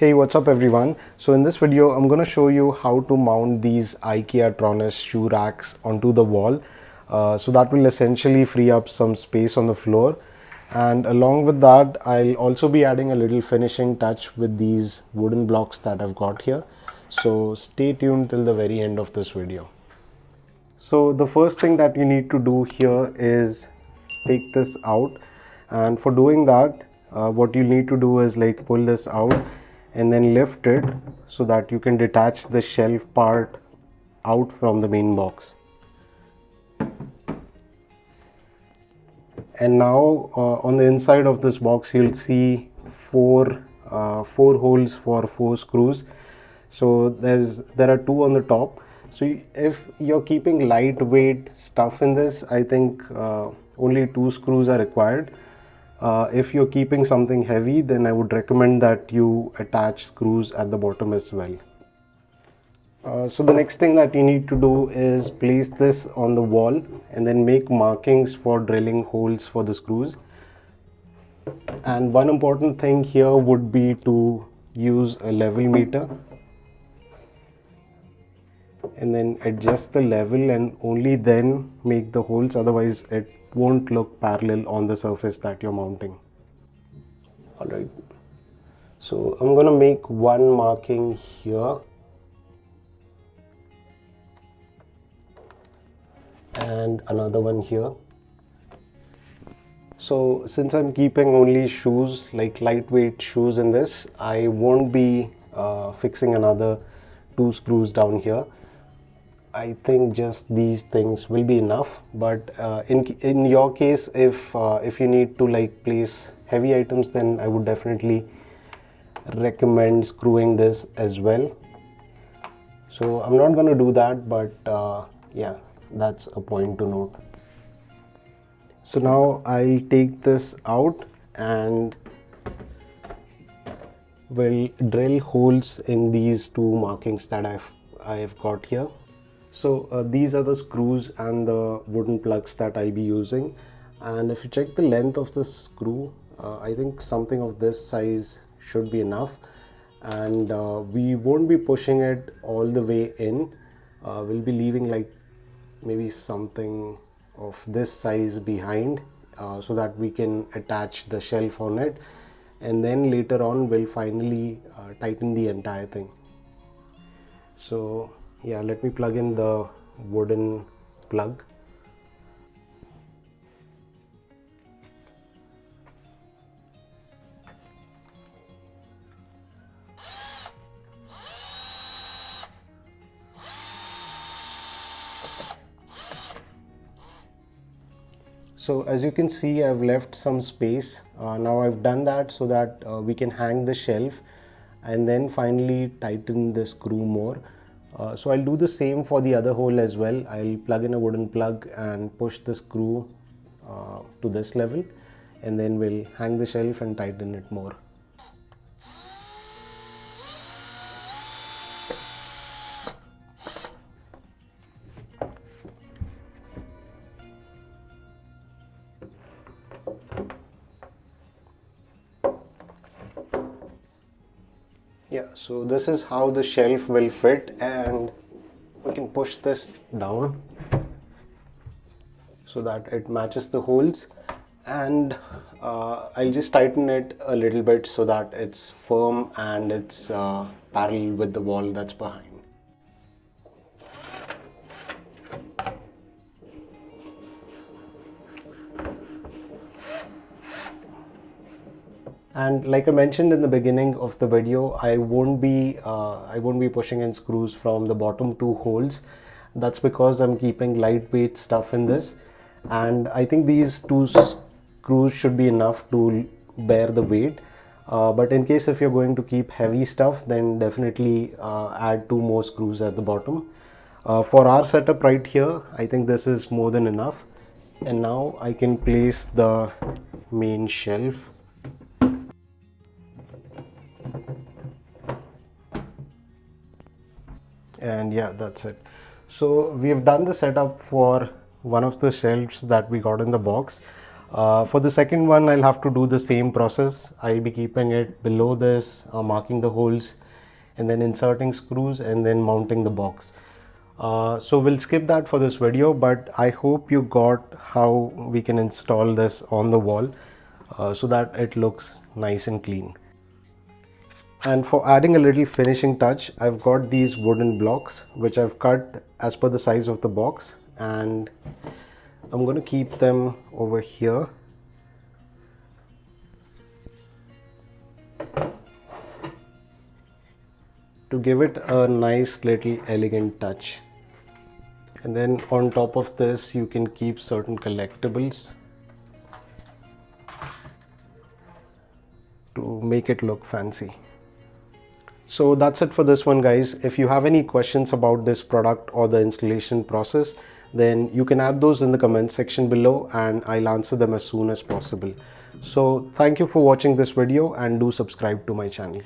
Hey, what's up everyone? So in this video, I'm going to show you how to mount these Ikea Trones shoe racks onto the wall. So that will essentially free up some space on the floor. And along with that, I'll also be adding a little finishing touch with these wooden blocks that I've got here. So stay tuned till the very end of this video. So the first thing that you need to do here is take this out, and for doing that what you need to do is like pull this out and then lift it so that you can detach the shelf part out from the main box. And now on the inside of this box you'll see four holes for 4 screws. So there are 2 on the top. So if you're keeping lightweight stuff in this, I think only 2 screws are required. If you're keeping something heavy, then I would recommend that you attach screws at the bottom as well. So the next thing that you need to do is place this on the wall and then make markings for drilling holes for the screws. And one important thing here would be to use a level meter and then adjust the level and only then make the holes, otherwise it won't look parallel on the surface that you're mounting. Alright, so I'm gonna make one marking here and another one here. So since I'm keeping only shoes, like lightweight shoes in this, I won't be fixing another 2 screws down here. I think just these things will be enough, but in your case, if you need to like place heavy items, then I would definitely recommend screwing this as well. So I'm not going to do that, but yeah, that's a point to note. So now I'll take this out and will drill holes in these 2 markings that I've got here. So these are the screws and the wooden plugs that I'll be using, and if you check the length of the screw, I think something of this size should be enough, and we won't be pushing it all the way in. We'll be leaving like maybe something of this size behind so that we can attach the shelf on it, and then later on we'll finally tighten the entire thing. So yeah, let me plug in the wooden plug. So as you can see, I've left some space. Now I've done that so that we can hang the shelf and then finally tighten the screw more. So I'll do the same for the other hole as well. I'll plug in a wooden plug and push the screw to this level, and then we'll hang the shelf and tighten it more. Yeah, so this is how the shelf will fit, and we can push this down so that it matches the holes, and I'll just tighten it a little bit so that it's firm and it's parallel with the wall that's behind. And like I mentioned in the beginning of the video, I won't be pushing in screws from the bottom 2 holes. That's because I'm keeping lightweight stuff in this, and I think these 2 screws should be enough to bear the weight. But in case if you're going to keep heavy stuff, then definitely add 2 more screws at the bottom. For our setup right here, I think this is more than enough. And now I can place the main shelf. And yeah, that's it. So we've done the setup for one of the shelves that we got in the box. For the second one, I'll have to do the same process. I'll be keeping it below this, marking the holes, and then inserting screws and then mounting the box. So we'll skip that for this video, but I hope you got how we can install this on the wall so that it looks nice and clean. And for adding a little finishing touch, I've got these wooden blocks which I've cut as per the size of the box, and I'm going to keep them over here. To give it a nice little elegant touch. And then on top of this you can keep certain collectibles to make it look fancy. So that's it for this one, guys. If you have any questions about this product or the installation process, then you can add those in the comment section below and I'll answer them as soon as possible. So thank you for watching this video and do subscribe to my channel.